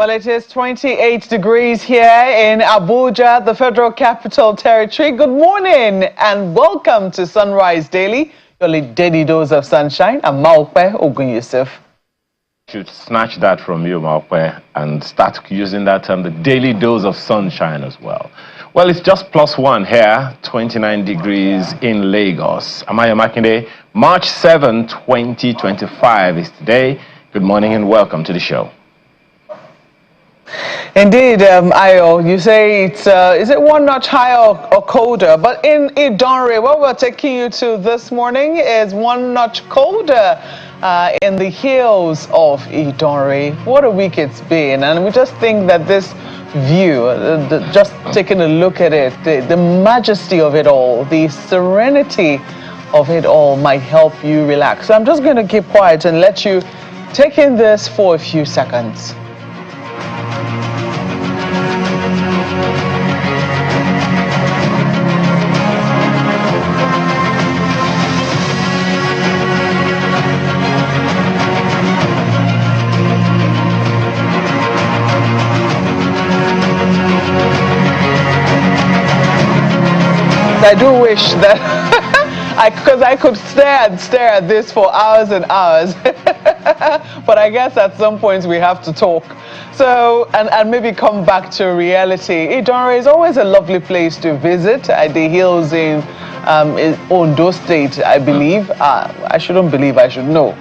Well, it is 28 degrees here in Abuja, the Federal Capital Territory. Good morning and welcome to Sunrise Daily, your daily dose of sunshine. I'm Maokwe Ogun Yusuf. Should snatch that from you, Maokwe, and start using that term, the daily dose of sunshine as well. Well, it's just +1 here, 29 degrees in Lagos. Amaya Makinde, March 7, 2025 is today. Good morning and welcome to the show. Indeed, Ayo, you say it's, is it one notch higher or colder? But in Idonre, where we're taking you to this morning is one notch colder in the hills of Idonre. What a week it's been. And we just think that this view, just taking a look at it, the majesty of it all, the serenity of it all might help you relax. So I'm just going to keep quiet and let you take in this for a few seconds. I do wish that because I could stare at this for hours and hours. But I guess at some point we have to talk. So, and maybe come back to reality. Idonre is always a lovely place to visit. The hills in Ondo State, I believe. I shouldn't believe, I should know.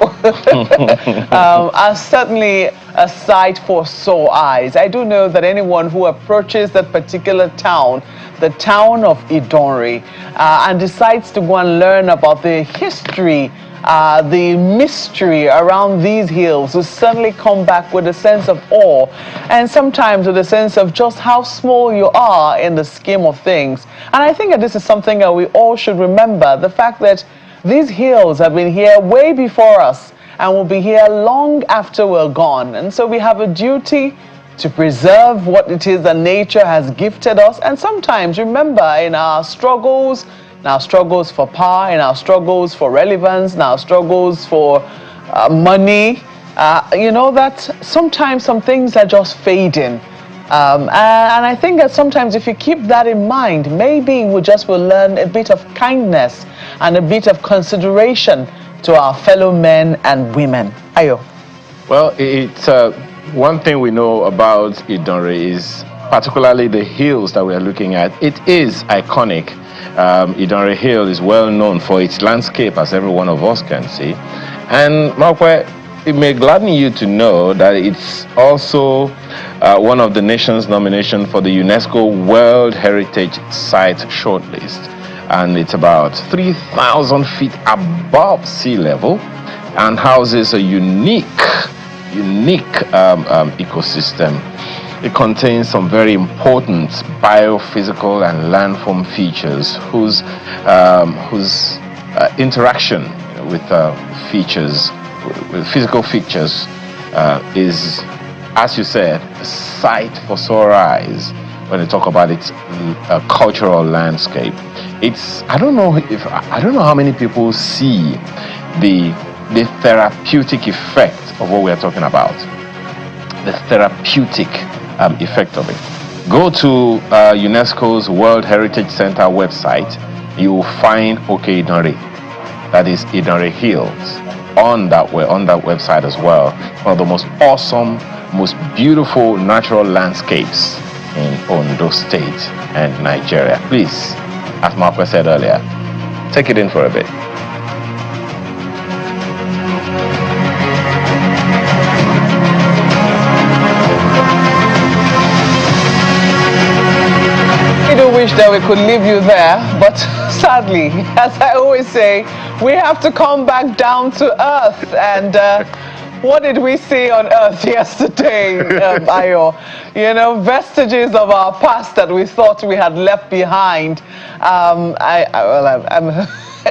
Are certainly a sight for sore eyes. I do know that anyone who approaches that particular town, the town of Idonre, and decides to go and learn about the history, the mystery around these hills, will certainly come back with a sense of awe and sometimes with a sense of just how small you are in the scheme of things. And I think that this is something that we all should remember, the fact that these hills have been here way before us and will be here long after we're gone. And so we have a duty to preserve what it is that nature has gifted us, and sometimes remember in our struggles for power, in our struggles for relevance, in our struggles for money, you know that sometimes some things are just fading. And I think that sometimes if you keep that in mind, maybe we just will learn a bit of kindness and a bit of consideration to our fellow men and women. Ayo. Well, it's one thing we know about Idonre is particularly the hills that we are looking at. It is iconic. Idonre Hill is well known for its landscape, as every one of us can see. And Maokwe, it may gladden you to know that it's also one of the nation's nomination for the UNESCO World Heritage Site shortlist. And it's about 3,000 feet above sea level and houses a unique ecosystem. It contains some very important biophysical and landform features whose interaction with features, with physical features, is, as you said, a sight for sore eyes when they talk about its cultural landscape. It's I don't know how many people see the therapeutic effect of what we are talking about. The therapeutic effect of it. Go to UNESCO's World Heritage Center website. You will find Idonre, that is Idonre Hills, on that website as well. One of the most awesome, most beautiful natural landscapes in Ondo State and Nigeria. Please, as Marco said earlier, take it in for a bit. I do wish that we could leave you there, but sadly, as I always say, we have to come back down to earth. And what did we see on earth yesterday, Ayo? You know, vestiges of our past that we thought we had left behind.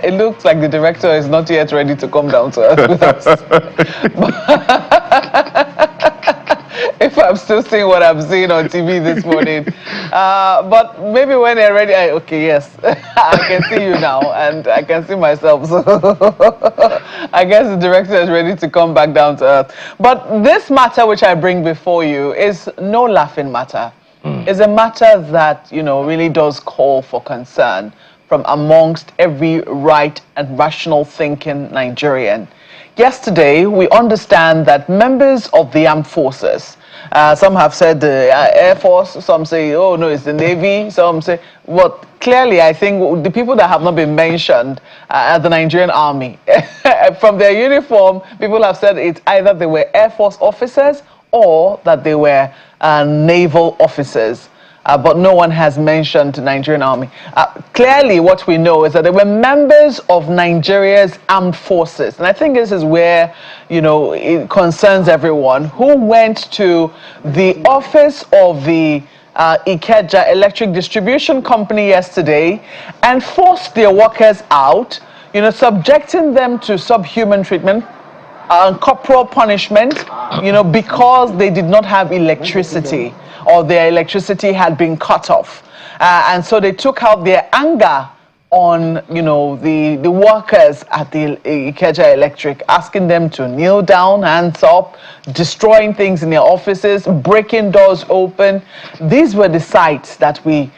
It looks like the director is not yet ready to come down to earth with us. if I'm still seeing what I'm seeing on TV this morning. But maybe when they're ready, okay, yes, I can see you now, and I can see myself. So I guess the director is ready to come back down to earth. But this matter which I bring before you is no laughing matter. It's a matter that, really does call for concern from amongst every right and rational thinking Nigerian. Yesterday, we understand that members of the armed forces, some have said the Air Force, some say, oh no, it's the Navy, some say, but clearly I think the people that have not been mentioned are the Nigerian Army. From their uniform, people have said it's either they were Air Force officers or that they were naval officers. But no one has mentioned the Nigerian Army. Clearly, what we know is that they were members of Nigeria's armed forces. And I think this is where, it concerns everyone who went to the office of the Ikeja Electric Distribution Company yesterday and forced their workers out, subjecting them to subhuman treatment, corporal punishment, because they did not have electricity or their electricity had been cut off. And so they took out their anger on, the workers at the Ikeja Electric, asking them to kneel down, hands up, destroying things in their offices, breaking doors open. These were the sights that we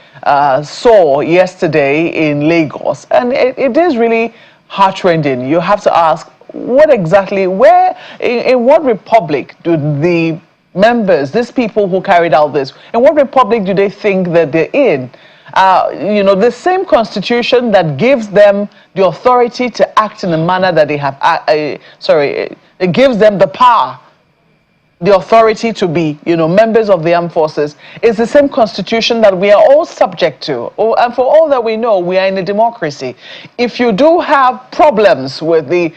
saw yesterday in Lagos. And it is really heartrending. You have to ask, what exactly, in what republic do the members, these people who carried out this, in what republic do they think that they're in? The same constitution that gives them the authority to act in the manner that they have, it gives them the power, the authority to be, members of the armed forces, is the same constitution that we are all subject to. And for all that we know, we are in a democracy. If you do have problems with the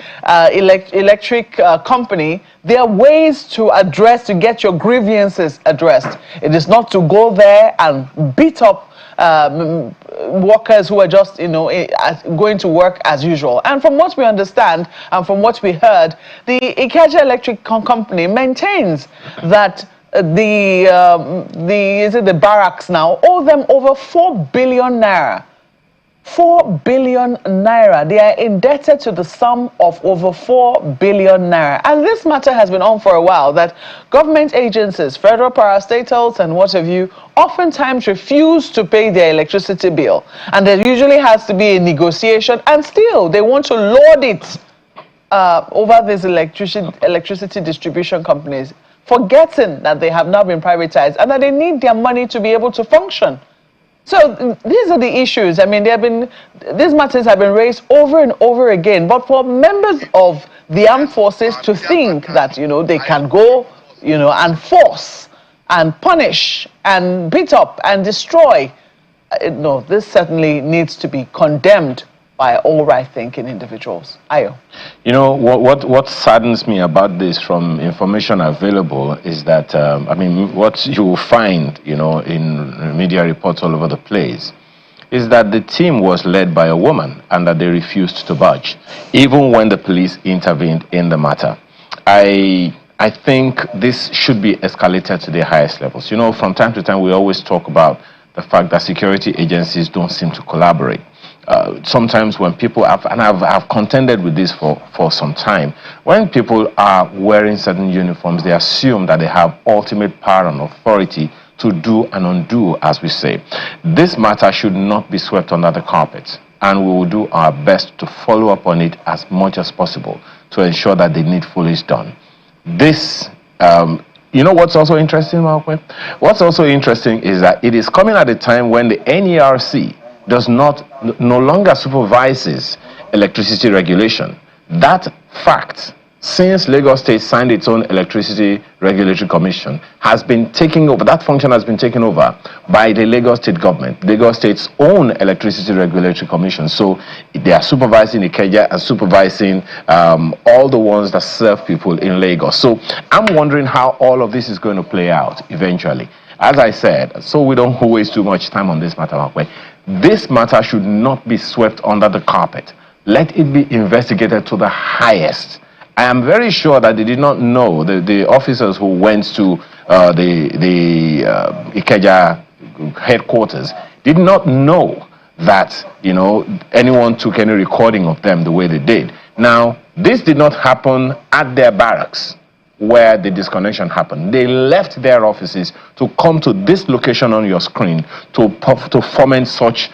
electric company, there are ways to get your grievances addressed. It is not to go there and beat up workers who are just, going to work as usual. And from what we understand and from what we heard, the Ikeja Electric Company maintains that the barracks now owe them over 4 billion naira. 4 billion naira. They are indebted to the sum of over 4 billion naira. And this matter has been on for a while, that government agencies, federal parastatals and what have you, oftentimes refuse to pay their electricity bill. And there usually has to be a negotiation, and still they want to lord it over these electricity distribution companies, forgetting that they have now been privatized and that they need their money to be able to function. So these are the issues. I mean, these matters have been raised over and over again. But for members of the armed forces to think that, they can go, and force and punish and beat up and destroy, no, this certainly needs to be condemned by all right-thinking individuals. Ayo. What saddens me about this, from information available, is that, what you will find, in media reports all over the place, is that the team was led by a woman and that they refused to budge, even when the police intervened in the matter. I think this should be escalated to the highest levels. From time to time, we always talk about the fact that security agencies don't seem to collaborate. Sometimes when people have, and I've contended with this for some time, when people are wearing certain uniforms, they assume that they have ultimate power and authority to do and undo, as we say. This matter should not be swept under the carpet, and we will do our best to follow up on it as much as possible to ensure that the needful is done. This, what's also interesting, Malcolm? What's also interesting is that it is coming at a time when the NERC no longer supervises electricity regulation. That fact, since Lagos State signed its own Electricity Regulatory Commission, has been taken over. That function has been taken over by the Lagos State government, Lagos State's own Electricity Regulatory Commission. So they are supervising Ikeja and supervising all the ones that serve people in Lagos. So I'm wondering how all of this is going to play out eventually. As I said, so we don't waste too much time on this matter, this matter should not be swept under the carpet. Let it be investigated to the highest I am very sure that they did not know, the officers who went to the Ikeja headquarters did not know that, anyone took any recording of them the way they did. Now, this did not happen at their barracks where the disconnection happened. They left their offices to come to this location on your screen to foment such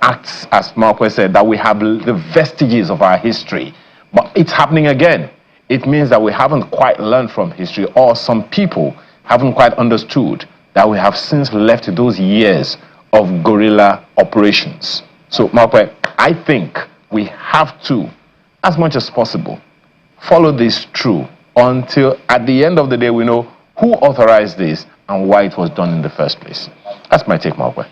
acts, as Marco said, that we have the vestiges of our history. But it's happening again. It means that we haven't quite learned from history, or some people haven't quite understood that we have since left those years of guerrilla operations. So, Marco, I think we have to, as much as possible, follow this through until at the end of the day we know who authorized this and why it was done in the first place. That's my take, Marco.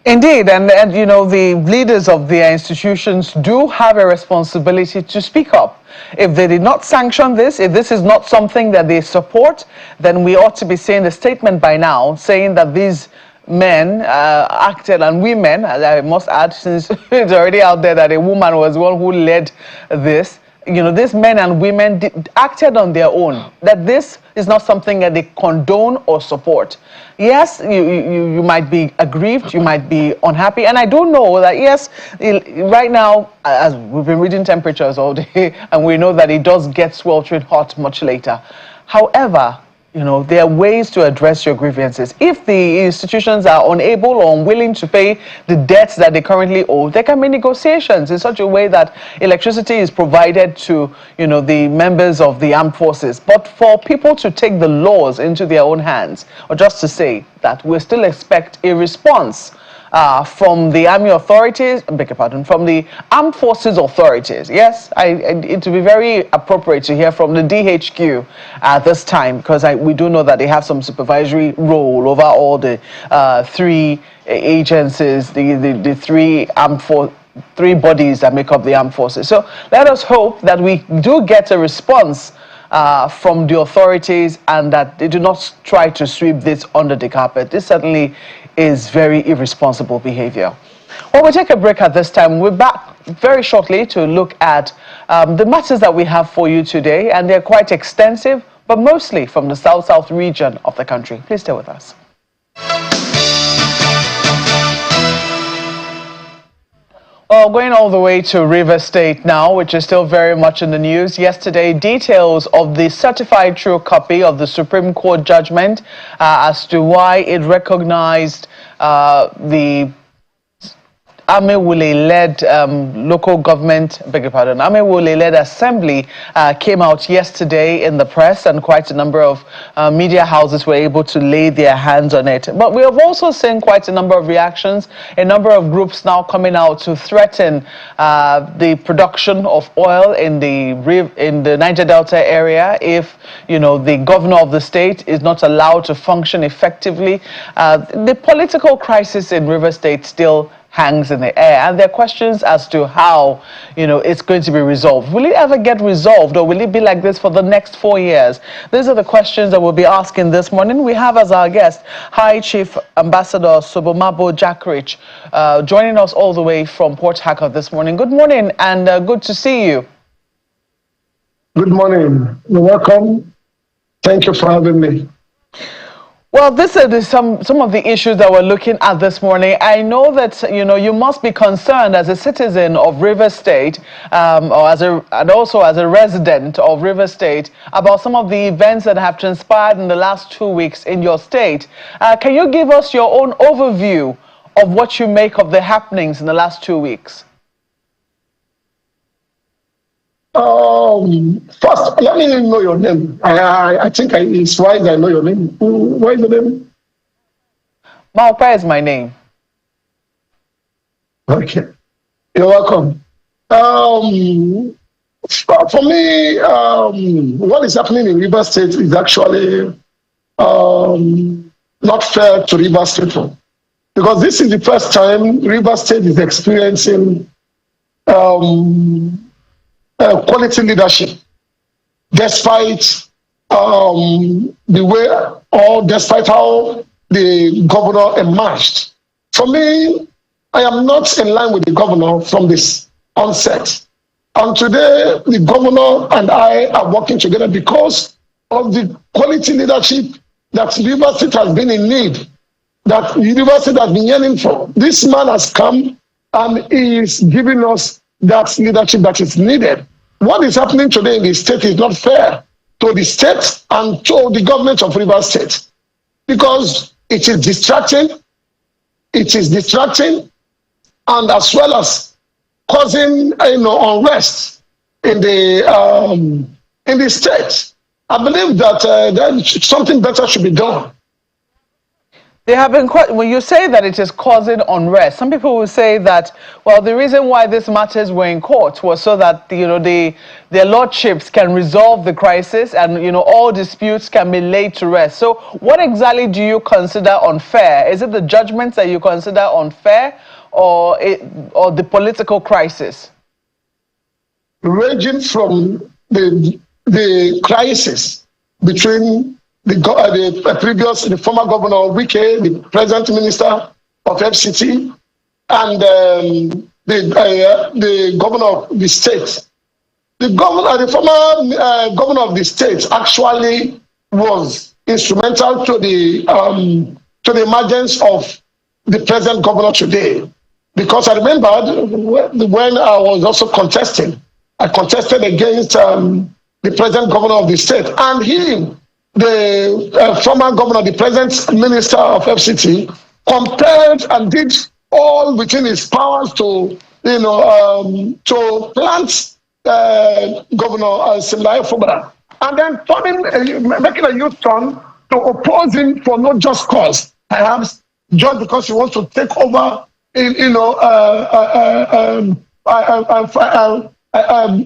Indeed, and the leaders of their institutions do have a responsibility to speak up. If they did not sanction this, if this is not something that they support, then we ought to be saying a statement by now saying that these men acted, and women, I must add, since it's already out there that a woman was the one who led this. These men and women acted on their own, that this is not something that they condone or support. Yes, you might be aggrieved, you might be unhappy, and I don't know that, yes, right now, as we've been reading temperatures all day, and we know that it does get sweltering hot much later. However, there are ways to address your grievances. If the institutions are unable or unwilling to pay the debts that they currently owe, there can be negotiations in such a way that electricity is provided to, the members of the armed forces. But for people to take the laws into their own hands, or just to say that we still expect a response from the army authorities, from the armed forces authorities. Yes, it would be very appropriate to hear from the DHQ at this time, because we do know that they have some supervisory role over all the three agencies, the three bodies that make up the armed forces. So let us hope that we do get a response from the authorities, and that they do not try to sweep this under the carpet. This certainly is very irresponsible behavior. Well, we'll take a break at this time. We're back very shortly to look at the matters that we have for you today, and they're quite extensive, but mostly from the South region of the country. Please stay with us. Well, going all the way to Rivers State now, which is still very much in the news. Yesterday, details of the certified true copy of the Supreme Court judgment as to why it recognized the Amewule-led local government, Amewule-led assembly came out yesterday in the press, and quite a number of media houses were able to lay their hands on it. But we have also seen quite a number of reactions, a number of groups now coming out to threaten the production of oil in the Niger Delta area if, the governor of the state is not allowed to function effectively. The political crisis in Rivers State still hangs in the air, and there are questions as to how it's going to be resolved. Will it ever get resolved, or will it be like this for the next 4 years? These are the questions that we'll be asking this morning. We have as our guest High Chief Ambassador Sobomabo Jackridge joining us all the way from Port Harcourt this morning. Good morning, and good to see you. Good morning. You're welcome. Thank you for having me. Well, this is some of the issues that we're looking at this morning. I know that you must be concerned as a citizen of Rivers State, and also as a resident of Rivers State, about some of the events that have transpired in the last 2 weeks in your state. Can you give us your own overview of what you make of the happenings in the last 2 weeks? First, let me know your name. I think it's wise I know your name. What is your name? Maupa is my name. Okay. You're welcome. For me, what is happening in Rivers State is actually not fair to Rivers State, because this is the first time Rivers State is experiencing quality leadership, despite despite how the governor emerged. For me, I am not in line with the governor from this onset. And today, the governor and I are working together because of the quality leadership that Rivers State has been in need, that Rivers State has been yearning for. This man has come and he is giving us that leadership that is needed. What is happening today in the state is not fair to the state and to the government of Rivers State, because it is distracting, and as well as causing unrest in the state. I believe that something better should be done. There have been quite, when you say that it is causing unrest, some people will say that, well, the reason why these matters were in court was so that, their lordships can resolve the crisis and, all disputes can be laid to rest. So what exactly do you consider unfair? Is it the judgments that you consider unfair, or the political crisis? Ranging from the crisis between the former governor Wike, the present minister of FCT, and the governor of the state. The former governor of the state actually was instrumental to the emergence of the present governor today. Because I remember when I was also contesting, I contested against the present governor of the state, and him, the former governor, the present minister of FCT, compared and did all within his powers to plant Governor Simlaye Fubara, and then making a U-turn to oppose him for no just cause, perhaps just because he wants to take over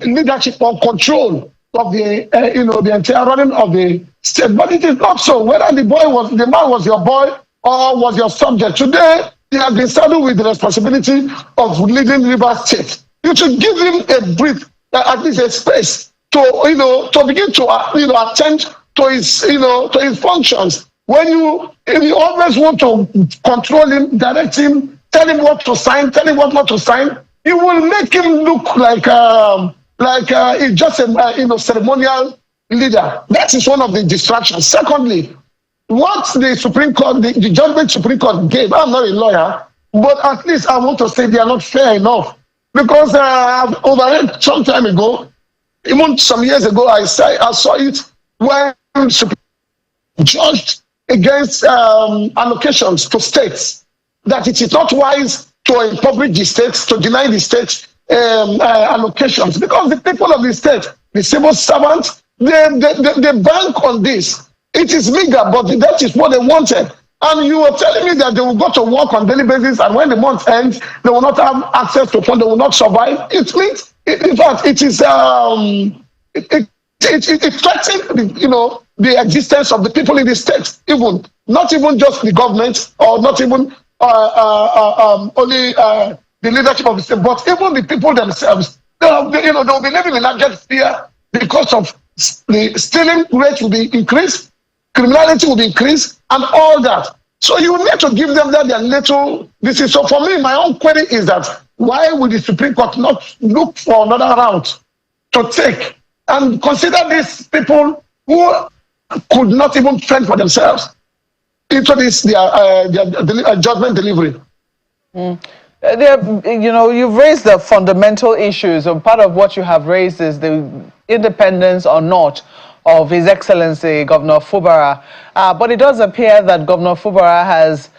leadership or control of the entire running of the state. But it is not so. Whether the man was your boy or was your subject, today he has been saddled with the responsibility of leading Rivers State. You should give him a breath, at least a space to begin to attend to his functions. If you always want to control him, direct him, tell him what to sign, tell him what not to sign, you will make him look like he's just a ceremonial leader. That is one of the distractions. Secondly, what the Supreme Court, the judgment Supreme Court gave, I'm not a lawyer, but at least I want to say they are not fair enough. Because I've overheard some time ago, even some years ago, I saw it when Supreme Court judged against allocations to states, that it is not wise to impoverish the states, to deny the states allocations, because the people of the state, the civil servants, they bank on this. It is meager, but that is what they wanted. And you were telling me that they will go to work on daily basis, and when the month ends, they will not have access to funds, they will not survive. It means, in fact, it is it threatens the existence of the people in the state, even not even just the government, or not even only the leadership of the state, but even the people themselves. They'll be living in abject fear because of the stealing rate will be increased, criminality will be increased, and all that. So you need to give them their little. This is so. For me, my own query is that why would the Supreme Court not look for another route to take and consider these people who could not even fend for themselves into this their judgment delivery? You've raised the fundamental issues, and part of what you have raised is the independence or not of His Excellency Governor Fubara. But it does appear that Governor Fubara has,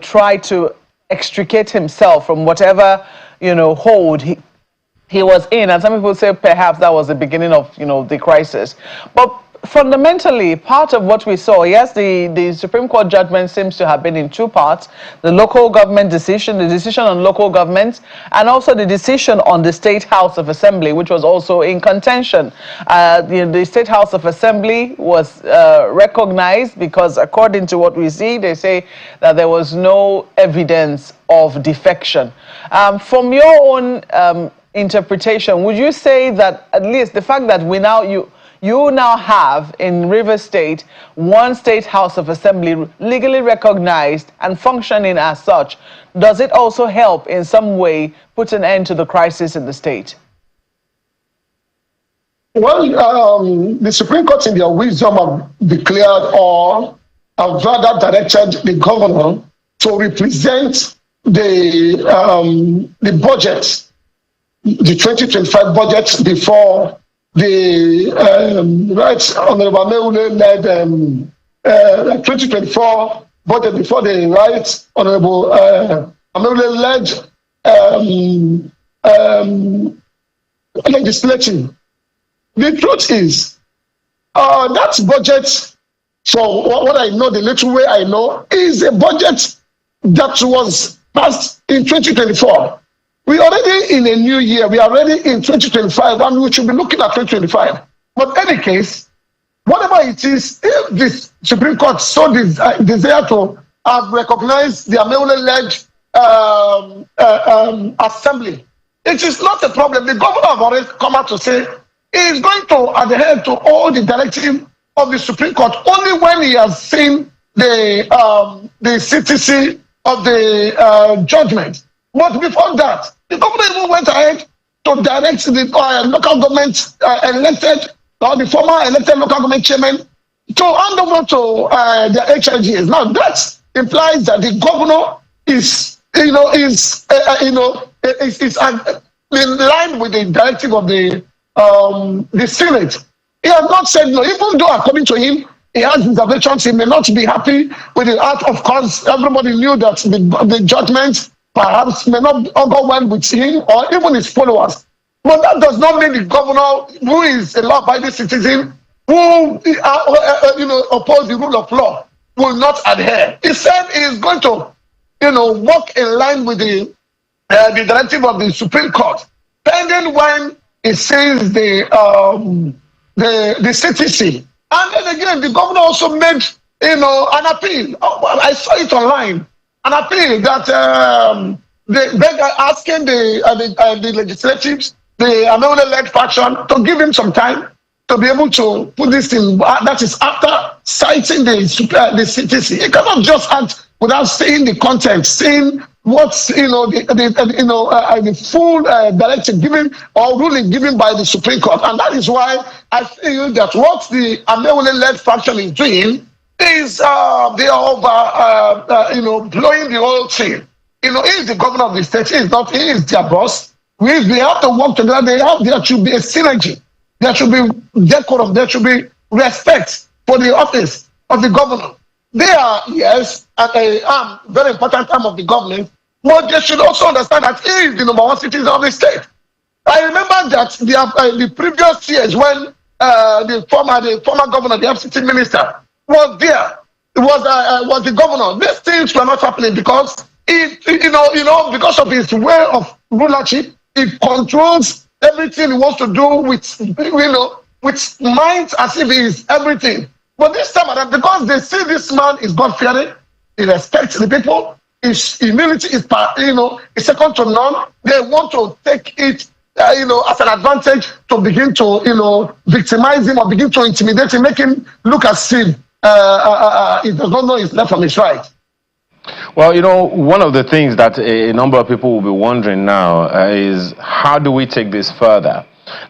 tried to extricate himself from whatever, hold he was in. And some people say perhaps that was the beginning of, the crisis. But fundamentally, part of what we saw, yes, the Supreme Court judgment seems to have been in two parts: the local government decision, the decision on local governments, and also the decision on the State House of Assembly, which was also in contention. The State House of Assembly was recognized because, according to what we see, they say that there was no evidence of defection. From your own interpretation, would you say that at least the fact that you now have in Rivers State one State House of Assembly legally recognized and functioning as such, does it also help in some way put an end to the crisis in the state? Well, the Supreme Court, in their wisdom, have declared or have rather directed the governor to represent the budget, the 2025 budget, before the right honorable Meule led 2024 budget, before the right honorable Meule led legislature. The truth is, that budget, for what I know, the little way I know, is a budget that was passed in 2024. We are already in a new year. We are already in 2025, and we should be looking at 2025. But in any case, whatever it is, if the Supreme Court so desire to have recognized the Ameule-led assembly, it is not a problem. The governor have already come out to say he is going to adhere to all the directive of the Supreme Court only when he has seen the CTC of the judgment. But before that, the governor even went ahead to direct the local government elected, or the former elected local government chairman, to hand over to the HIGs. Now that implies that the governor is in line with the directive of the Senate. He has not said no, even though according to him, he has reservations. He may not be happy with the art. Of course, everybody knew that the judgment perhaps may not go well with him or even his followers. But that does not mean the governor, who is a law-abiding citizen, who oppose the rule of law, will not adhere. He said he is going to, work in line with the directive of the Supreme Court, pending when he sees the CTC. And then again, the governor also made, an appeal. I saw it online. An appeal that asking the legislatives, the Ameule-led faction, to give him some time to be able to put this in. That is after citing the CTC. He cannot just act without seeing the content, seeing what's the full directive given or ruling given by the Supreme Court. And that is why I feel that what the Ameule-led faction is doing is they are blowing the whole thing. He is the governor of the state. He is their boss. We have to work together. There should be a synergy. There should be decorum. There should be respect for the office of the governor. They are, yes, a very important arm of the government, but they should also understand that he is the number one citizen of the state. I remember that the previous years when the former governor, the FCT minister, was there, was the governor. These things were not happening because because of his way of rulership. He controls everything he wants to do with minds as if he is everything. But this time around, because they see this man is God-fearing, he respects the people, his humility is second to none. They want to take it as an advantage to begin to victimize him or begin to intimidate him, make him look as if he does not know his left from his right. Well, one of the things that a number of people will be wondering now is, how do we take this further?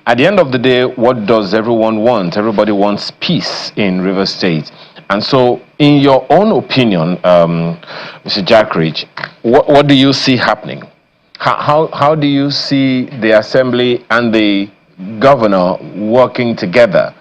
At the end of the day, what does everyone want? Everybody wants peace in Rivers State. And so, in your own opinion, Mr. Jackridge, what do you see happening? How do you see the Assembly and the governor working together?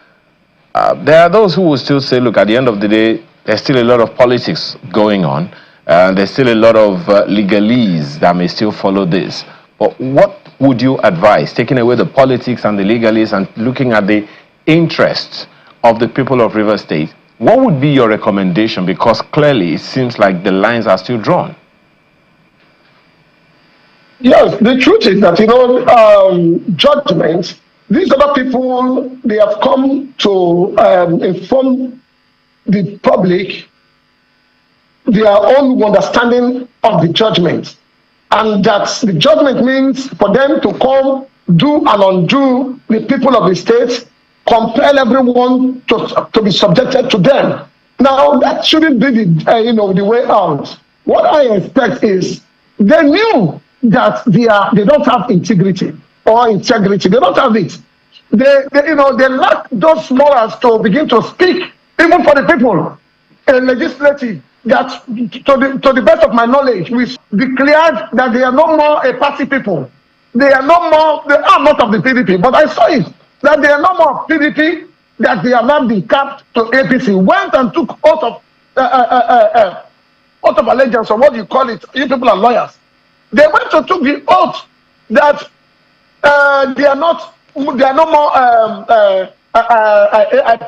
There are those who will still say, look, at the end of the day, there's still a lot of politics going on. There's still a lot of legalese that may still follow this. But what would you advise, taking away the politics and the legalese and looking at the interests of the people of Rivers State? What would be your recommendation? Because clearly it seems like the lines are still drawn. Yes, the truth is that, judgment, these other people, they have come to inform the public their own understanding of the judgment. And that the judgment means for them to come, do and undo the people of the state, compel everyone to be subjected to them. Now, that shouldn't be the way out. What I expect is they knew that they don't have integrity or integrity. They don't have it. they lack those morals to begin to speak, even for the people. Legislative, that to the best of my knowledge, we declared that they are no more a party people. They are not of the PDP, but I saw it, that they are no more PDP, that they have not been capped to APC, went and took oath of allegiance, or what do you call it? You people are lawyers. They went to took the oath that they are no more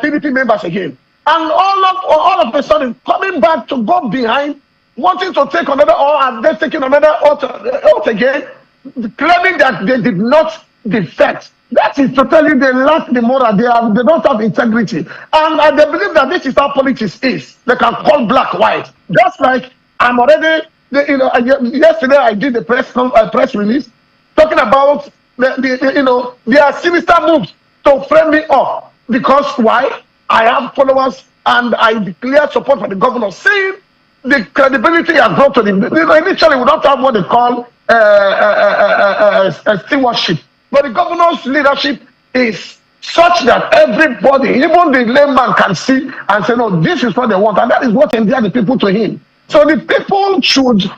PDP members again. And all of a sudden, coming back to go behind, wanting to take another, or are they taking another oath again, claiming that they did not defect. That is to tell you they lack the moral. They don't have integrity. And they believe that this is how politics is. They can call black white. Just like I'm already, yesterday I did a press release talking about their sinister moves to frame me up. Because why? I have followers and I declare support for the governor, saying the credibility has brought to them. Initially, we don't have what they call stewardship. But the governor's leadership is such that everybody, even the layman, can see and say, no, this is what they want. And that is what endears the people to him. So the people should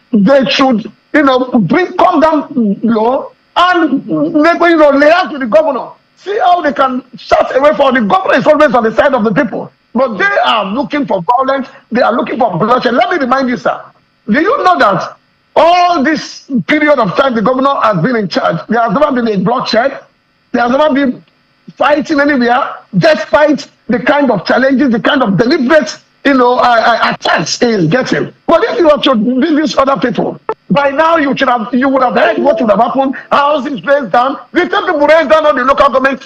come down low and lay out with the governor. See how they can shut away from the government. Is always on the side of the people. But they are looking for violence. They are looking for bloodshed. Let me remind you, sir. Do you know that all this period of time the governor has been in charge, there has never been a bloodshed. There has never been fighting anywhere, despite the kind of challenges, the kind of deliberate, attacks he is getting. But if you were to do these other people, by now you would have heard what would have happened. Houses raised down. The same people raised down on the local government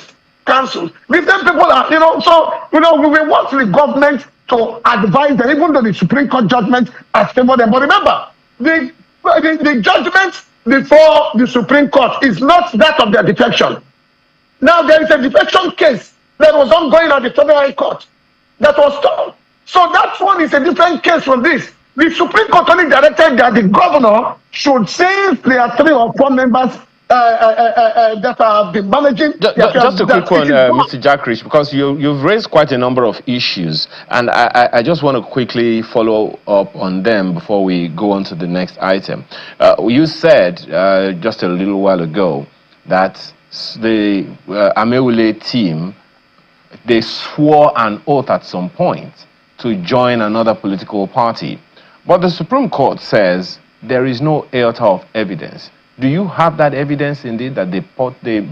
councils. The same people are, we want the government to advise them, even though the Supreme Court judgment has favored them. But remember, the judgment before the Supreme Court is not that of their defection. Now there is a defection case that was ongoing at the Federal High Court that was stopped. So that one is a different case from this. The Supreme Court only directed that the governor should, since there are 3 or 4 members that have been managing. Just a quick one, Mr. Jackridge, because you've raised quite a number of issues, and I just want to quickly follow up on them before we go on to the next item. You said just a little while ago that the Amewule team, they swore an oath at some point to join another political party. But the Supreme Court says there is no iota of evidence. Do you have that evidence indeed that they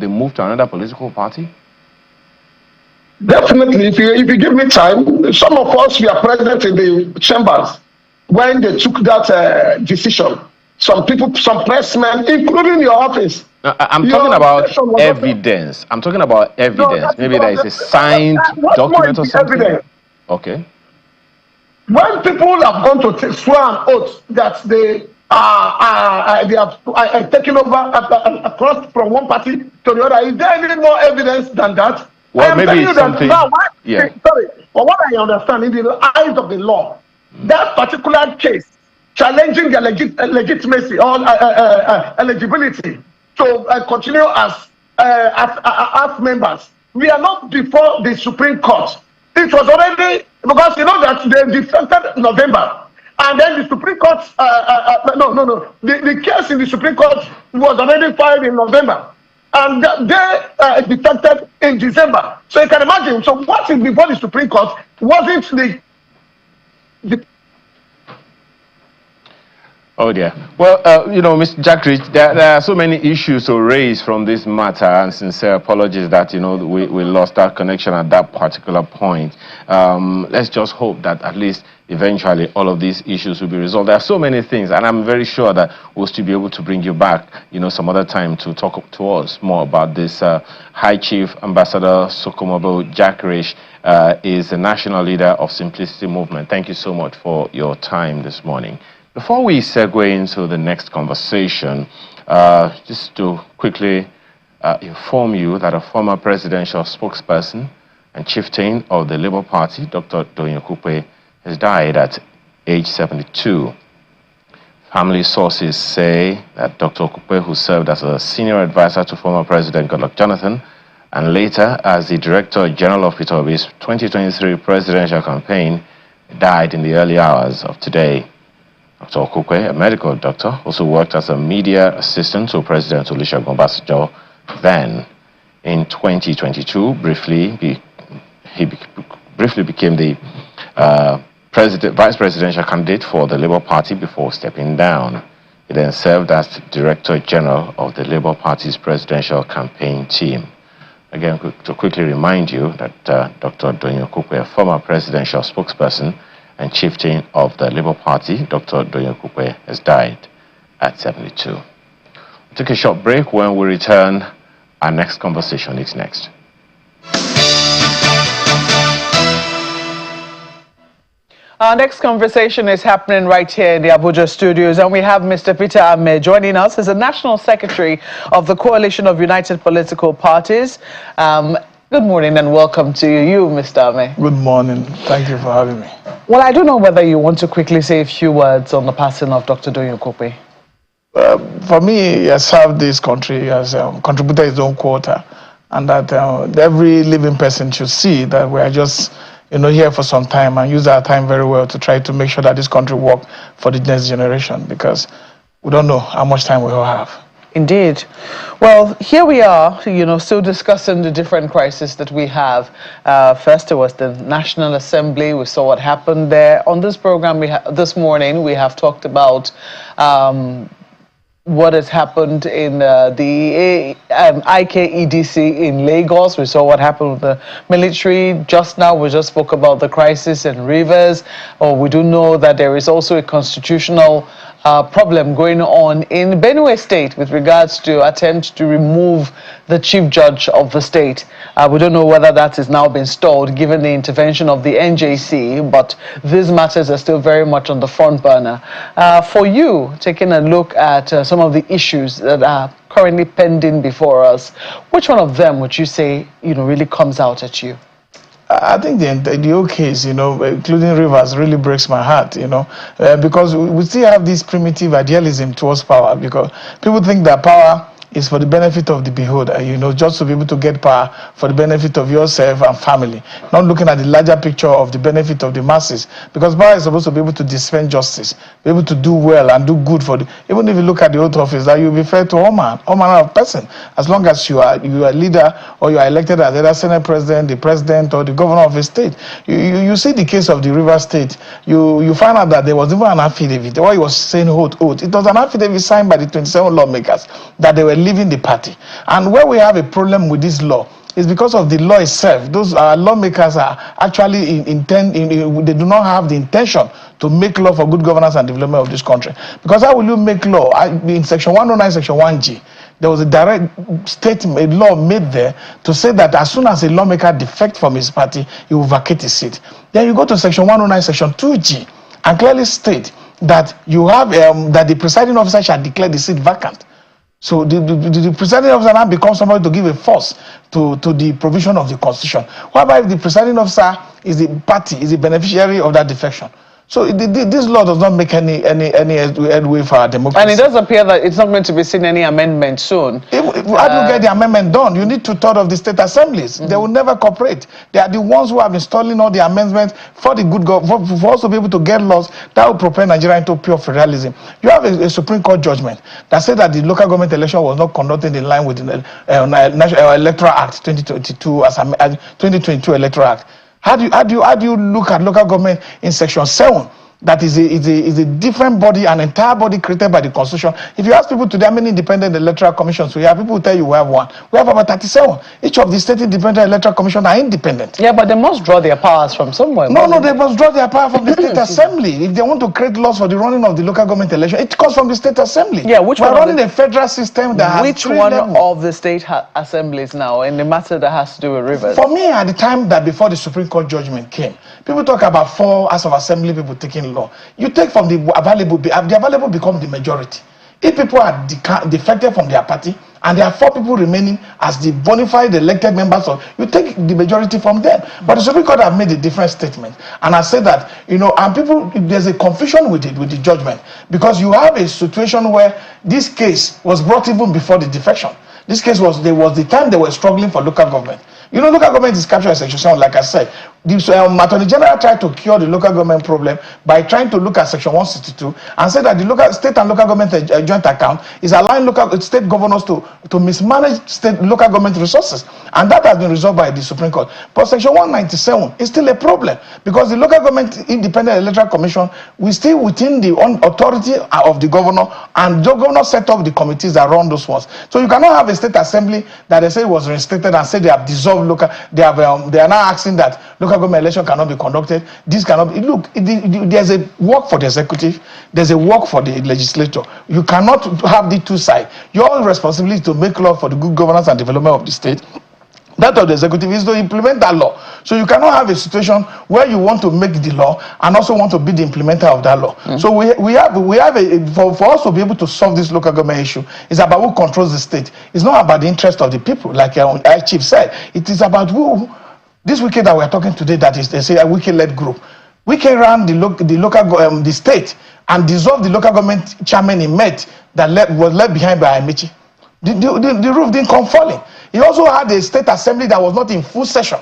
moved to another political party? Definitely. If you give me time, some of us were present in the chambers when they took that decision. Some people, some pressmen, including your office. No, I'm talking about evidence. I'm talking about evidence. No, maybe there is a signed document or something. Evidence? Okay. When people have gone to swear an oath that they have taken over across from one party to the other, is there any more evidence than that? Well, maybe it's something. Now, but what I understand in the eyes of the law, that particular case challenging their legitimacy or eligibility to continue as members, we are not before the Supreme Court. It was already, because you know that they defected in November, and then the Supreme Court, the case in the Supreme Court was already filed in November, and they defected in December. So you can imagine, so what is before the Supreme Court wasn't the Oh dear. Well, Mr. Jackridge, there are so many issues to raise from this matter, and sincere apologies that, we lost our connection at that particular point. Let's just hope that at least eventually all of these issues will be resolved. There are so many things, and I'm very sure that we'll still be able to bring you back, some other time to talk to us more about this. High Chief Ambassador Sokomobo Jackridge is the national leader of Simplicity Movement. Thank you so much for your time this morning. Before we segue into the next conversation, just to quickly inform you that a former presidential spokesperson and chieftain of the Labour Party, Dr. Doyin Okupe, has died at age 72. Family sources say that Dr. Okupe, who served as a senior advisor to former President Goodluck Jonathan, and later as the Director General of Peter Obi's 2023 presidential campaign, died in the early hours of today. Dr. Okupe, a medical doctor, also worked as a media assistant to President Olusegun Obasanjo. Then, in 2022, he briefly became the vice presidential candidate for the Labour Party before stepping down. He then served as Director General of the Labour Party's presidential campaign team. Again, to quickly remind you that Dr. Doyin Okupe, a former presidential spokesperson and chieftain of the Labour Party, Dr. Doyin Okupe, has died at 72. We'll take a short break. When we return, our next conversation is next. Our next conversation is happening right here in the Abuja studios, and we have Mr. Peter Ame joining us as the National Secretary of the Coalition of United Political Parties. Good morning and welcome to you, Mr. Ame. Good morning. Thank you for having me. Well, I don't know whether you want to quickly say a few words on the passing of Dr. Doyin Okupe. For me, he has served this country, he has contributed his own quota, and that every living person should see that we are just here for some time and use our time very well to try to make sure that this country works for the next generation, because we don't know how much time we will have. Indeed. Well, here we are, still discussing the different crises that we have. First, it was the National Assembly. We saw what happened there. On this program, this morning, we have talked about what has happened in the IKEDC in Lagos. We saw what happened with the military. Just now, we just spoke about the crisis in Rivers. We do know that there is also a constitutional problem going on in Benue State with regards to attempt to remove the chief judge of the state. We don't know whether that has now been stalled given the intervention of the NJC, but these matters are still very much on the front burner. For you, taking a look at some of the issues that are currently pending before us, which one of them would you say, really comes out at you? I think the whole case, including Rivers, really breaks my heart, because we still have this primitive idealism towards power, because people think that power is for the benefit of the beholder, just to be able to get power for the benefit of yourself and family, not looking at the larger picture of the benefit of the masses, because power is supposed to be able to dispense justice, be able to do well and do good for even if you look at the oath office, that you'll be fair to all manner of person, as long as you are a leader or you are elected as either Senate President, the President, or the Governor of a state. You see the case of the River State, you find out that there was even an affidavit, where he was saying oath. It was an affidavit signed by the 27 lawmakers that they were leaving the party. And where we have a problem with this law is because of the law itself. Those lawmakers are actually they do not have the intention to make law for good governance and development of this country. Because how will you make law? In Section 109, Section 1G, there was a direct statement, a law made there to say that as soon as a lawmaker defects from his party, he will vacate his seat. Then you go to Section 109, Section 2G, and clearly state that you have that the presiding officer shall declare the seat vacant. So the presiding officer now becomes somebody to give a force to the provision of the Constitution. However, if the presiding officer is the party, is the beneficiary of that defection. So this law does not make any headway for our democracy. And it does appear that it's not going to be seen any amendment soon. How do you get the amendment done? You need 2/3 of the state assemblies. They will never cooperate. They are the ones who have installing all the amendments for the good for us to be able to get laws that will propel Nigeria into pure federalism. You have a Supreme Court judgment that said that the local government election was not conducted in line with the National Electoral Act 2022 as 2022 Electoral Act. How do you look at local government in Section 7? That is a different body, an entire body created by the Constitution. If you ask people today how many independent electoral commissions we have, people will tell you we have one. We have about 37. Each of the state independent electoral commissions are independent. Yeah, but they must draw their powers from somewhere. No, they must draw their power from the state assembly. If they want to create laws for the running of the local government election, it comes from the state assembly. Yeah, we're running a federal system that has which one of the state assemblies now in the matter that has to do with Rivers? For me, at the time that before the Supreme Court judgment came, people talk about 4 House of Assembly people taking law. You take from the available become the majority. If people are defected from their party and there are 4 people remaining as the bona fide elected members of, you take the majority from them. But the Supreme Court have made a different statement, and I said that and people, there's a confusion with the judgment, because you have a situation where this case was brought even before the defection. This case was the time they were struggling for local government. You know, local government is captured as Section 7, like I said. The Attorney General tried to cure the local government problem by trying to look at Section 162 and said that the local state and local government joint account is allowing state governors to mismanage local government resources. And that has been resolved by the Supreme Court. But Section 197 is still a problem because the local government independent electoral commission will still within the authority of the governor, and the governor set up the committees that run those ones. So you cannot have a state assembly that they say was restricted and say they have dissolved local. They are now asking that local government election cannot be conducted. This cannot be. Look, there's a work for the executive. There's a work for the legislature. You cannot have the two sides. Your responsibility is to make law for the good governance and development of the state. That of the executive is to implement that law. So you cannot have a situation where you want to make the law and also want to be the implementer of that law. So we have for us to be able to solve this local government issue, it's about who controls the state. It's not about the interest of the people, like our chief said. It is about who. This weekend that we're talking today, that is, they say, a Wike-led group. Wike ran the state and dissolved the local government chairman in Met that was left behind by Amici. The roof didn't come falling. He also had a state assembly that was not in full session.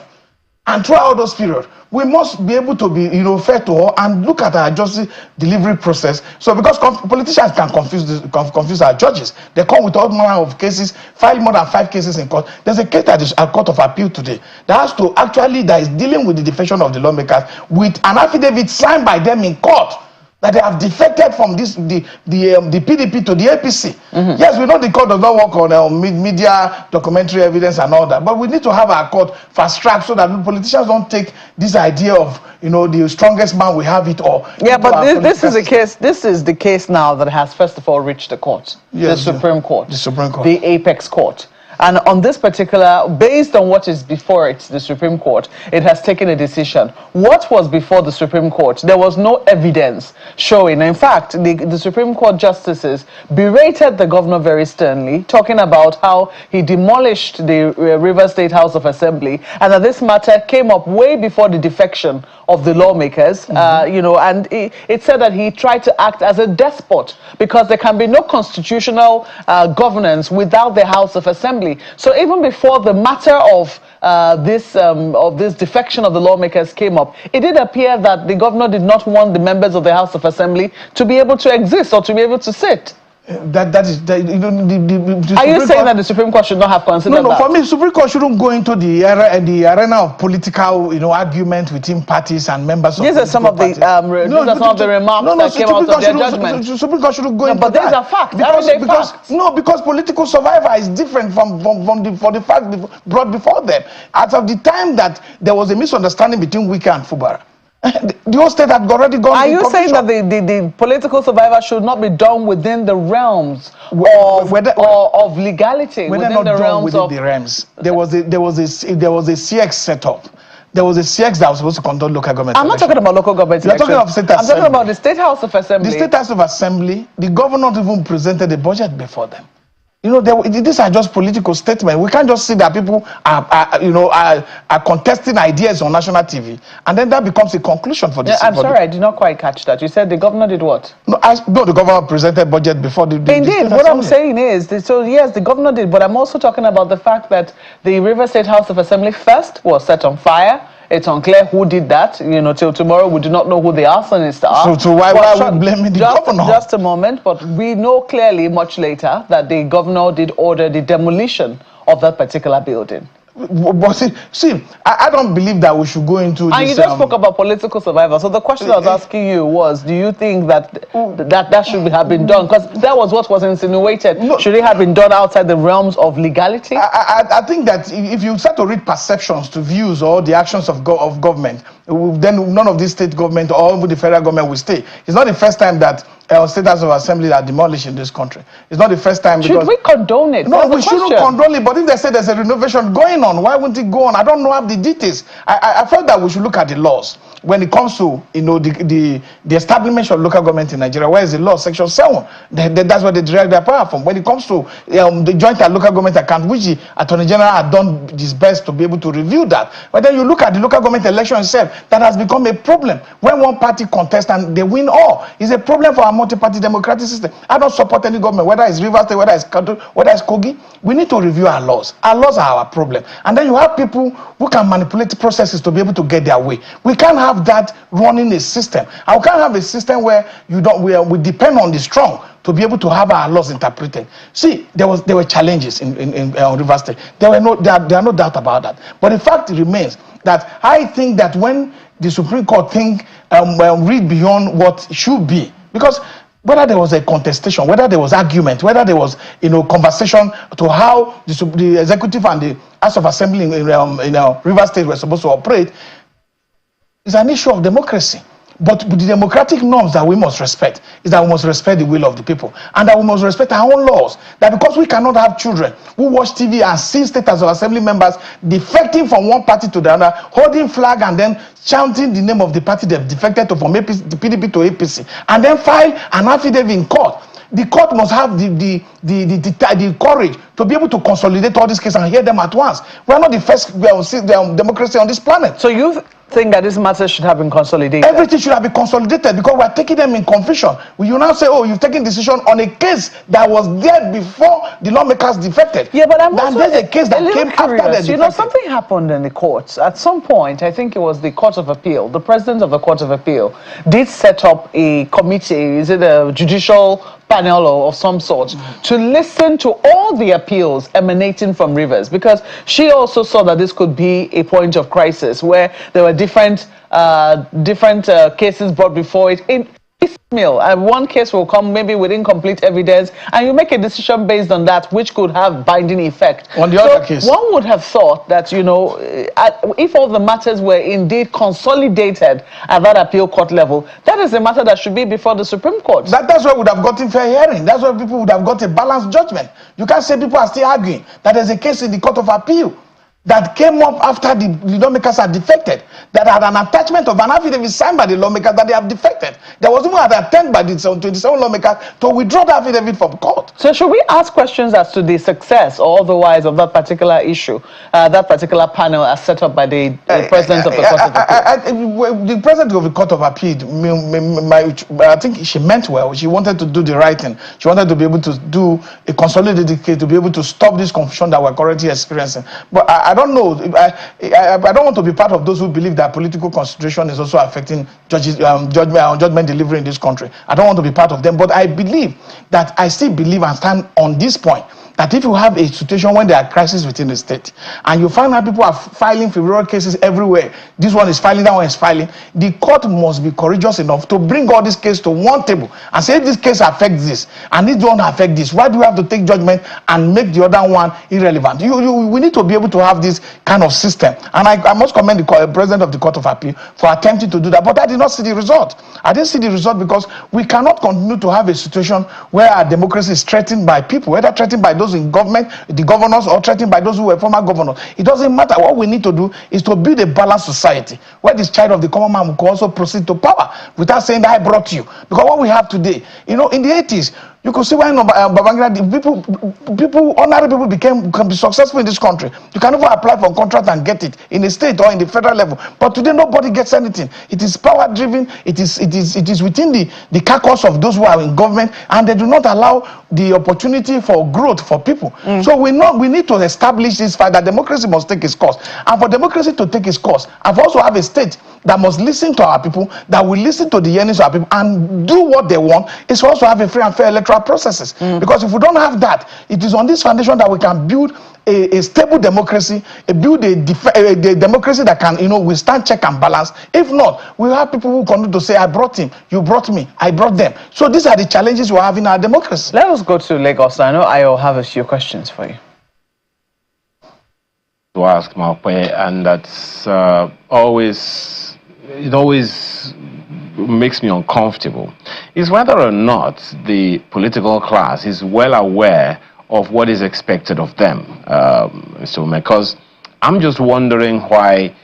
And throughout those periods, we must be able to be, fair to all and look at our justice delivery process. So because politicians can confuse our judges, they come with all manner of cases, file more than 5 cases in court. There's a case that is a court of appeal today that is dealing with the defection of the lawmakers with an affidavit signed by them in court that they have defected from the PDP to the APC. Yes, we know the court does not work on media, documentary evidence and all that, but we need to have our court fast-track so that politicians don't take this idea of, the strongest man will have it all. Yeah, but this is the case. This is the case now that has first of all reached the court, yes, the Supreme Court, the apex court. And on this particular, based on what is before it, the Supreme Court, it has taken a decision. What was before the Supreme Court? There was no evidence showing. In fact, the Supreme Court justices berated the governor very sternly, talking about how he demolished the Rivers State House of Assembly, and that this matter came up way before the defection of the lawmakers, and it said that he tried to act as a despot because there can be no constitutional governance without the House of Assembly. So even before the matter of this defection of the lawmakers came up, it did appear that the governor did not want the members of the House of Assembly to be able to exist or to be able to sit. Are you saying that the Supreme Court should not have considered that? No, for me, the Supreme Court shouldn't go into the arena of political, argument within parties and members of these are some of the remarks that came out of their judgment. The Supreme Court shouldn't go into but these are facts. Because political survivor is different from the fact brought before them. As of the time that there was a misunderstanding between Wike and Fubara, the whole state had already gone. Are you saying that the political survivor should not be done within the realms of legality? Within the realms. There was a CX setup. There was a CX that was supposed to conduct local government. I'm not talking about local government. You're talking about state assembly. I'm talking about the State House of Assembly. The State House of Assembly. The governor even presented the budget before them. These are just political statements. We can't just see that people are contesting ideas on national TV, and then that becomes a conclusion for this. I'm sorry, I did not quite catch that. You said the governor did what? No, the governor presented budget before the Indeed, what I'm saying is, yes, the governor did, but I'm also talking about the fact that the River State House of Assembly first was set on fire. It's unclear who did that. Till tomorrow we do not know who the arsonists are. So why are we blaming the governor? Just a moment, but we know clearly much later that the governor did order the demolition of that particular building. But see, I don't believe that we should go into this. And you just spoke about political survival. So the question I was asking you was, do you think that should have been done? Because that was what was insinuated. No. Should it have been done outside the realms of legality? I think that if you start to read perceptions to views or the actions of government, then none of these state government or even the federal government will stay. It's not the first time that State House of Assembly are demolished in this country. It's not the first time. Should we condone it? No, we shouldn't condone it. But if they say there's a renovation going on, why wouldn't it go on? I don't know the details. I felt that we should look at the laws when it comes to the establishment of local government in Nigeria. Where is the law? Section 7. That's where they derive their power from. When it comes to the joint and local government account, which the Attorney General had done his best to be able to review that. But then you look at the local government election itself. that has become a problem when one party contests and they win all. It's a problem for our multi-party democratic system. I don't support any government, whether it's Rivers State, whether it's Kado, whether it's Kogi. We need to review our laws. Our laws are our problem. And then you have people who can manipulate processes to be able to get their way. We can't have that running a system. And we can't have a system where we depend on the strong to be able to have our laws interpreted. See, there were challenges in Rivers State. There are no doubt about that. But the fact remains that I think that when the Supreme Court read beyond what should be, because whether there was a contestation, whether there was argument, whether there was conversation to how the executive and the House of Assembly in Rivers State were supposed to operate, is an issue of democracy. But the democratic norms that we must respect is that we must respect the will of the people, and that we must respect our own laws. That because we cannot have children who watch TV and see state House of Assembly members defecting from one party to the other, holding flag and then chanting the name of the party they've defected to, from APC, the PDP to APC, and then file an affidavit in court. The court must have the courage to be able to consolidate all these cases and hear them at once. We are not the first democracy on this planet. So you think that this matter should have been consolidated? Everything should have been consolidated because we are taking them in confusion. You now say, oh, you've taken decision on a case that was there before the lawmakers defected. Yeah, but I'm also there's a case that came after they defected. Something happened in the courts. At some point, I think it was the Court of Appeal, the president of the Court of Appeal did set up a committee, is it a judicial panel or of some sort, to listen to all the appeals emanating from Rivers, because she also saw that this could be a point of crisis where there were different cases brought before it in piecemeal, and one case will come maybe with incomplete evidence, and you make a decision based on that, which could have binding effect on the other case. One would have thought that if all the matters were indeed consolidated at that appeal court level, that is a matter that should be before the Supreme Court. That's why we would have gotten fair hearing. That's why people would have got a balanced judgment. You can't say people are still arguing that there's a case in the Court of Appeal that came up after the lawmakers had defected, that had an attachment of an affidavit signed by the lawmakers that they have defected. There was even an attempt by the 27 lawmakers to withdraw the affidavit from court. So should we ask questions as to the success or otherwise of that particular issue, that particular panel as set up by the president of the Court of Appeal? The president of the Court of Appeal, I think she meant well. She wanted to do the right thing. She wanted to be able to do a consolidated case to be able to stop this confusion that we're currently experiencing. But I don't know. I don't want to be part of those who believe that political consideration is also affecting judgment delivery in this country. I don't want to be part of them. But I believe that I still believe and stand on this point, that if you have a situation when there are crises within the state and you find out people are filing federal cases everywhere, this one is filing, that one is filing, the court must be courageous enough to bring all these cases to one table and say, if this case affects this and this don't affect this, why do we have to take judgment and make the other one irrelevant? We need to be able to have this kind of system. And I must commend the president of the Court of Appeal for attempting to do that, but I did not see the result. I didn't see the result because we cannot continue to have a situation where our democracy is threatened by people, whether threatened by those in government, the governors, or threatened by those who were former governors. It doesn't matter. What we need to do is to build a balanced society where this child of the common man will also proceed to power without saying that I brought you. Because what we have today, in the 80s, you could see when Babangida, ordinary people can be successful in this country. You can even apply for a contract and get it in the state or in the federal level. But today, nobody gets anything. It is power driven. It is within the carcass of those who are in government, and they do not allow the opportunity for growth for people. So we need to establish this fact that democracy must take its course, and for democracy to take its course, I've also have a state that must listen to our people, that will listen to the yearnings of our people and do what they want. Is for us to have a free and fair electoral processes. Because if we don't have that, it is on this foundation that we can build a stable democracy, build a democracy that can, withstand check and balance. If not, we have people who continue to say, I brought him, you brought me, I brought them. So these are the challenges we have in our democracy. Let us go to Lagos. I know I'll have a few questions for you. To ask Maupe, and that's it always makes me uncomfortable, is whether or not the political class is well aware of what is expected of them. So, because I'm just wondering why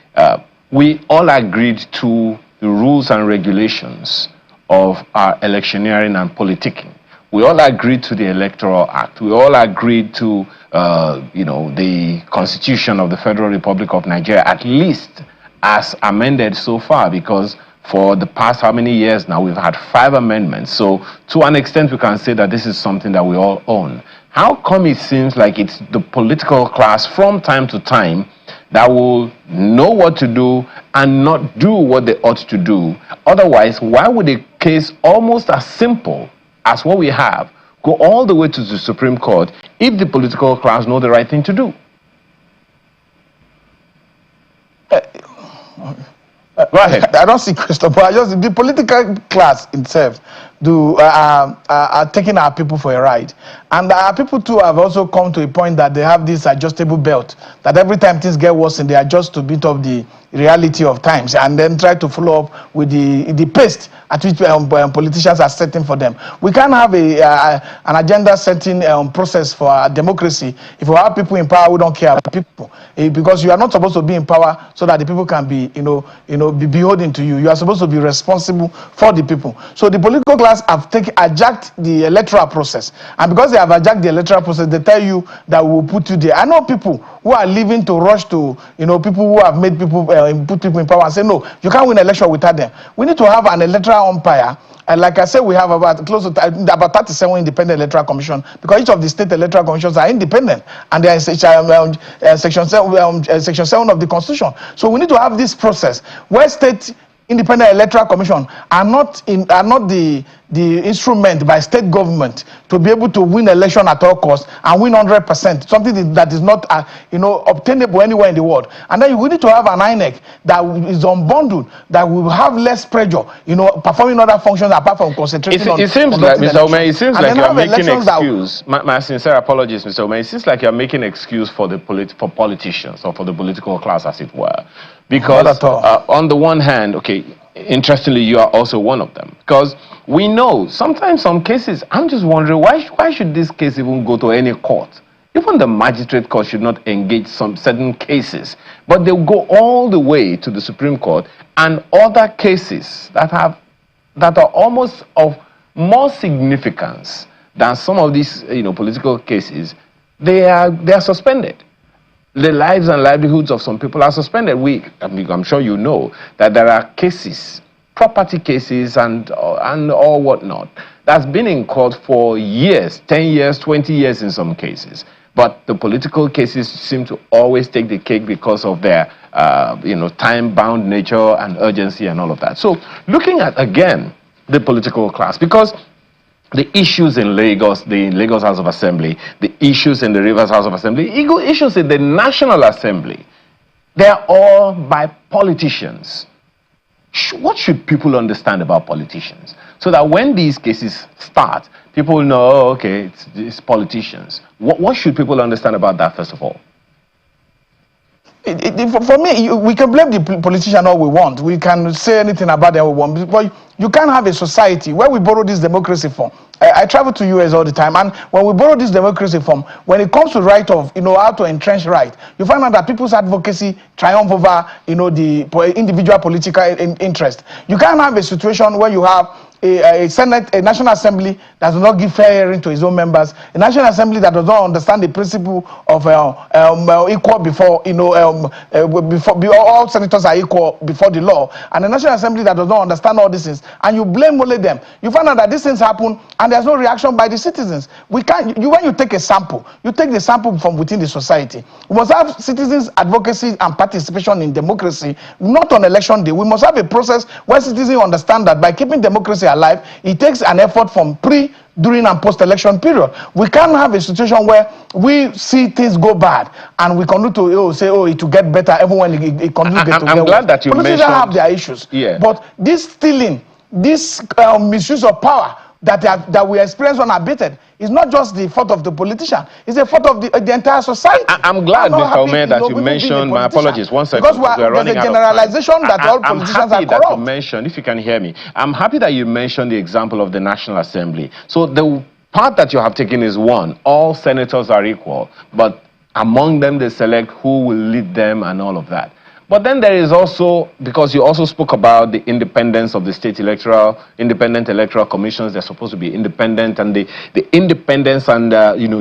we all agreed to the rules and regulations of our electioneering and politicking. We all agreed to the Electoral Act. We all agreed to, the Constitution of the Federal Republic of Nigeria, at least as amended so far, because for the past how many years now we've had 5 amendments. So to an extent we can say that this is something that we all own. How come it seems like it's the political class from time to time that will know what to do and not do what they ought to do? Otherwise, why would a case almost as simple as what we have go all the way to the Supreme Court if the political class know the right thing to do? Go ahead. I don't see Christopher. The political class itself are taking our people for a ride, and our people too have also come to a point that they have this adjustable belt. That every time things get worse, and they adjust to a bit of the reality of times, and then try to follow up with the pace at which politicians are setting for them. We can't have an agenda setting process for our democracy if we have people in power who don't care about people. Because you are not supposed to be in power so that the people can be, be beholden to you. You are supposed to be responsible for the people. So the political class have hijacked the electoral process, and because they have hijacked the electoral process, they tell you that we will put you there. I know people who are living to rush to, people who have made people put people in power and say no, you can't win an election without them. We need to have an electoral umpire. And like I said, we have about close to about 37 independent electoral commission, because each of the state electoral commissions are independent, and they are in section 7 of the Constitution. So we need to have this process where state independent electoral commission are not the instrument by state government to be able to win election at all costs and win 100%, something that is not obtainable anywhere in the world. And then we need to have an INEC that is unbundled, that will have less pressure, performing other functions apart from concentrating on. It seems like, Mr. Omer, it seems like you are making excuse. My sincere apologies, Mr. Omer. It seems like you are making excuse for for politicians, or for the political class, as it were. Because on the one hand, okay, interestingly, you are also one of them. Because we know sometimes some cases, I'm just wondering, why should this case even go to any court? Even the magistrate court should not engage some certain cases, but they'll go all the way to the Supreme Court, and other cases that are almost of more significance than some of these political cases, they are suspended. The lives and livelihoods of some people are suspended. I'm sure you know that there are cases, property cases and all whatnot, that's been in court for years, 10 years, 20 years in some cases. But the political cases seem to always take the cake because of their time-bound nature and urgency and all of that. So looking at, again, the political class, because the issues in Lagos, the Lagos House of Assembly, the issues in the Rivers House of Assembly, issues in the National Assembly, they're all by politicians. What should people understand about politicians? So that when these cases start, people know, oh, okay, it's politicians. What should people understand about that, first of all? For me, we can blame the politician all we want. We can say anything about them we want. But you can't have a society where we borrow this democracy from. I travel to US all the time, and when we borrow this democracy from, when it comes to right of, how to entrench right, you find out that people's advocacy triumph over, the individual political interest. You can't have a situation where you have a Senate, a National Assembly that does not give fair hearing to its own members, a National Assembly that does not understand the principle of equal before, before all senators are equal before the law, and a National Assembly that does not understand all these things, and you blame only them. You find out that these things happen and there's no reaction by the citizens. We can't. When you take a sample, you take the sample from within the society. We must have citizens' advocacy and participation in democracy, not on election day. We must have a process where citizens understand that by keeping democracy alive, it takes an effort from pre, during and post-election period. We can't have a situation where we see things go bad and we continue to say, it will get better even when it continues to get worse. I'm glad that you mentioned. Politicians have their issues. Yeah. But this stealing, this misuse of power that we experience unabated is not just the fault of the politician, it's the fault of the entire society. I'm glad, Mr. Omer, that you mentioned, my apologies, one second. Because there's a generalization that all politicians are corrupt. That you mentioned, if you can hear me, I'm happy that you mentioned the example of the National Assembly. So the part that you have taken is one, all senators are equal, but among them they select who will lead them and all of that. But then there is also, because you also spoke about the independence of the state independent electoral commissions, they're supposed to be independent, and the independence and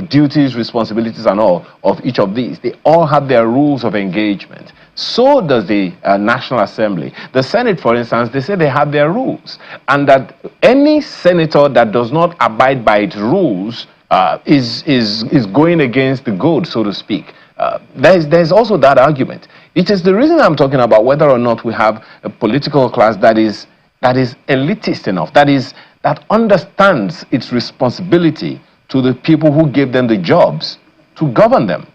duties, responsibilities and all of each of these, they all have their rules of engagement. So does the National Assembly. The Senate, for instance, they say they have their rules, and that any senator that does not abide by its rules is going against the goad, so to speak. There's also that argument. It is the reason I'm talking about whether or not we have a political class that is elitist enough, that understands its responsibility to the people who gave them the jobs to govern them.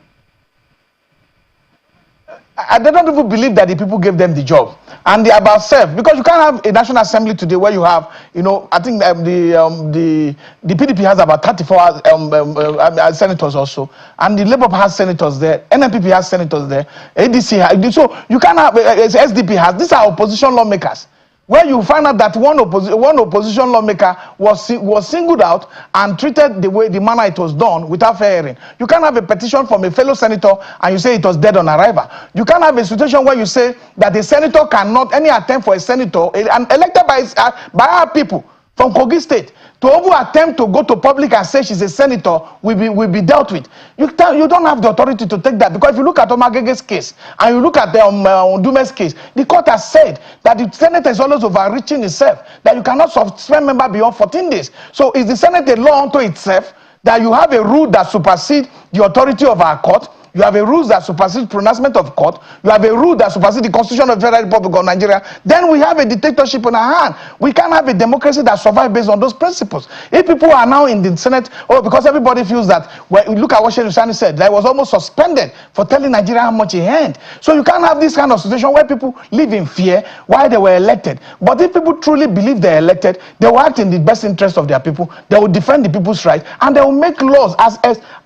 I don't even believe that the people gave them the job, and they're about self, because you can't have a National Assembly today where you have, I think the PDP has about 34 senators also, and the Labour has senators there, NNPP has senators there, ADC has, so you can't have SDP has. These are opposition lawmakers, where you find out that one opposition lawmaker was singled out and treated the manner it was done without fair hearing. You can't have a petition from a fellow senator and you say it was dead on arrival. You can't have a situation where you say that a senator cannot, any attempt for a senator, and elected by our people from Kogi State, to over attempt to go to public and say she's a senator will be dealt with. You don't have the authority to take that, because if you look at Omagege's case and you look at the Ndume's case, the court has said that the Senate is always overreaching itself, that you cannot suspend member beyond 14 days. So is the Senate a law unto itself, that you have a rule that supersedes the authority of our court? You have a rule that supersedes pronouncement of court. You have a rule that supersedes the Constitution of the Federal Republic of Nigeria. Then we have a dictatorship in our hand. We can't have a democracy that survives based on those principles. If people are now in the Senate, because everybody feels that, look at what Sheikh Hussaini said, that he was almost suspended for telling Nigeria how much he earned. So you can't have this kind of situation where people live in fear while they were elected. But if people truly believe they're elected, they will act in the best interest of their people. They will defend the people's rights, and they will make laws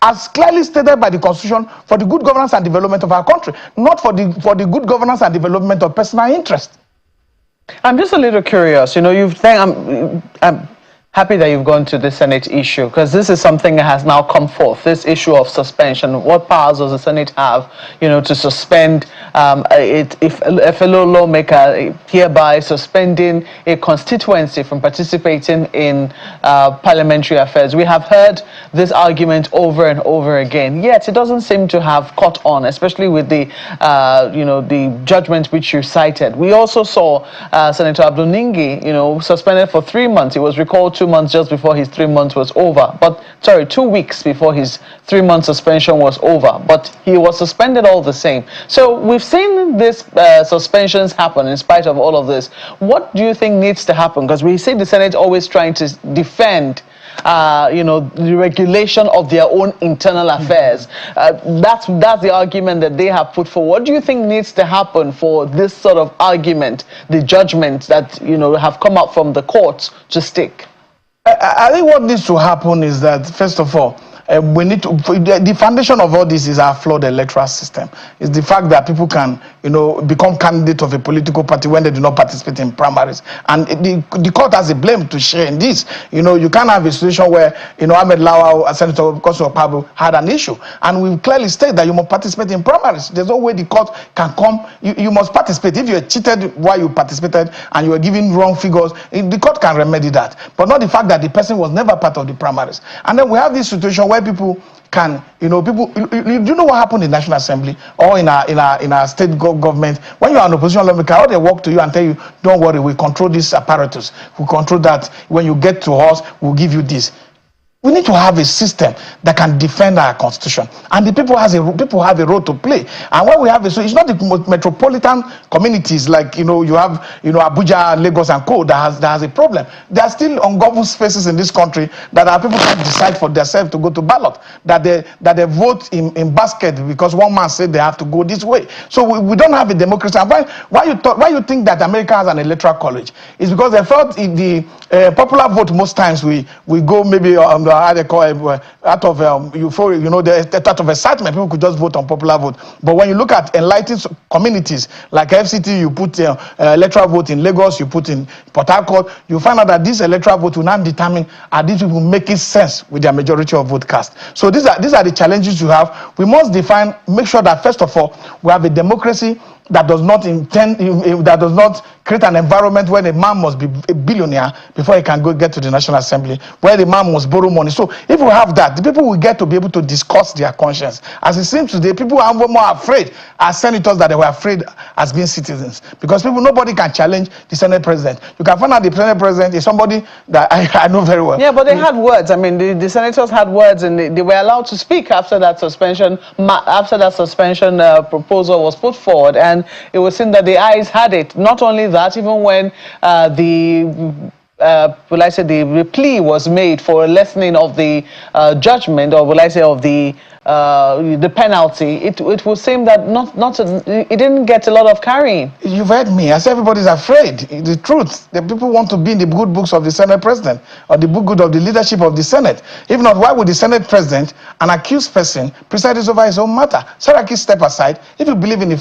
as clearly stated by the Constitution for the good governance and development of our country, not for the good governance and development of personal interest. I'm just a little curious. I'm happy that you've gone to the Senate issue, because this is something that has now come forth, this issue of suspension. What powers does the Senate have, to suspend if a fellow lawmaker, hereby suspending a constituency from participating in parliamentary affairs? We have heard this argument over and over again, yet it doesn't seem to have caught on, especially with the the judgment which you cited. We also saw Senator Abdul Ningi, suspended for 3 months. He was recalled 2 months just before his 3 months was over. 2 weeks before his 3-month suspension was over. But he was suspended all the same. So we've seen these suspensions happen in spite of all of this. What do you think needs to happen? Because we see the Senate always trying to defend the regulation of their own internal affairs. That's the argument that they have put forward. What do you think needs to happen for this sort of argument, the judgments that have come up from the courts, to stick? I think what needs to happen is that, first of all, we need to. The foundation of all this is our flawed electoral system. It's the fact that people can, become candidate of a political party when they do not participate in primaries, and the court has a blame to share in this. You can't have a situation where Ahmed Lawal, a senator, because of Pablo, had an issue, and we clearly state that you must participate in primaries. There's no way the court can come. You must participate. If you are cheated while you participated and you were given wrong figures, the court can remedy that, but not the fact that the person was never part of the primaries. And then we have this situation where people can, do you know what happened in the National Assembly or in our state government? When you are an opposition lawmaker, how they walk to you and tell you, don't worry, we control this apparatus, we control that. When you get to us, we'll give you this. We need to have a system that can defend our constitution, and the people have a role to play. And when we have so it's not the metropolitan communities like you have Abuja, Lagos, and Co. that has a problem. There are still ungoverned spaces in this country that our people can't decide for themselves to go to ballot. That they vote in basket because one man said they have to go this way. So we don't have a democracy. And why you think that America has an electoral college? It's because they felt the popular vote most times we go maybe how they call it, out of euphoria, the out of excitement, people could just vote on popular vote. But when you look at enlightened communities like FCT, you put electoral vote in Lagos, you put in Port Harcourt, you find out that this electoral vote will now determine are these people making sense with their majority of vote cast. So these are the challenges you have. We must make sure that first of all we have a democracy that does not that does not create an environment where the man must be a billionaire before he can get to the National Assembly, where the man must borrow money. So if we have that, the people will get to be able to discuss their conscience. As it seems today, people are more afraid as senators than they were afraid as being citizens, because nobody can challenge the Senate president. You can find out the Senate president is somebody that I know very well. Yeah, but they had words. I mean, the senators had words, and they were allowed to speak after that suspension. Proposal was put forward, and it was seen that the ayes had it. Not only that, even when the plea was made for a lessening of the judgment, or of the penalty, it would seem that it didn't get a lot of carrying. You've heard me. I say everybody's afraid. The truth, the people want to be in the good books of the Senate president, or the good of the leadership of the Senate. If not, why would the Senate president, an accused person, preside over his own matter? Saraki, step aside. If you believe in the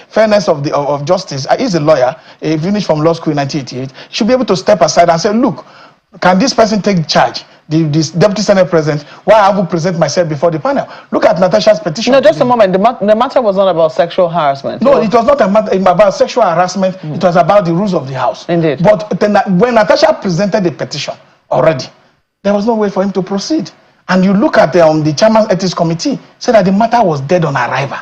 fairness of justice, he's a lawyer. He finished from law school in 1988. He should be able to step aside and say, look, can this person take charge? This deputy Senate president, why have I present myself before the panel? Look at Natasha's petition. No, just a moment. The matter was not about sexual harassment. No, it was not about sexual harassment. It was about the rules of the House. Indeed. But when Natasha presented the petition already, there was no way for him to proceed. And you look at the Chairman's Ethics Committee, said that the matter was dead on arrival.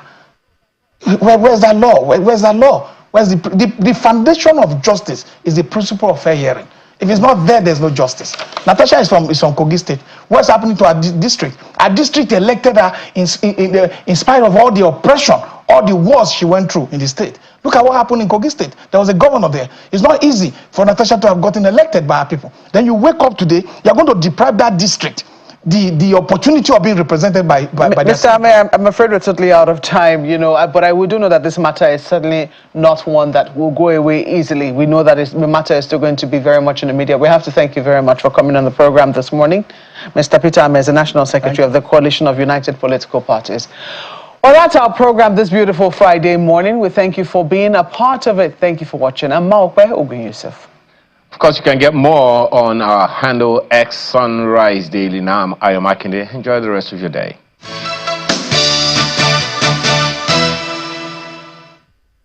Where's that law? Where's that law? Where's the foundation of justice is the principle of fair hearing. If it's not there, there's no justice. Natasha is from Kogi State. What's happening to our district? Our district elected her in spite of all the oppression, all the wars she went through in the state. Look at what happened in Kogi State. There was a governor there. It's not easy for Natasha to have gotten elected by our people. Then you wake up today, you're going to deprive that district the opportunity of being represented by Mr. Ame, I'm afraid we're totally out of time, but I do know that this matter is certainly not one that will go away easily. We know that the matter is still going to be very much in the media. We have to thank you very much for coming on the program this morning. Mr. Peter Ame is the National Secretary of the Coalition of United Political Parties. Well, that's our program this beautiful Friday morning. We thank you for being a part of it. Thank you for watching. I'm Maokwe Ogun Yusuf. Of course, you can get more on our handle X Sunrise Daily. Now I'm Ayo Makinde. Enjoy the rest of your day.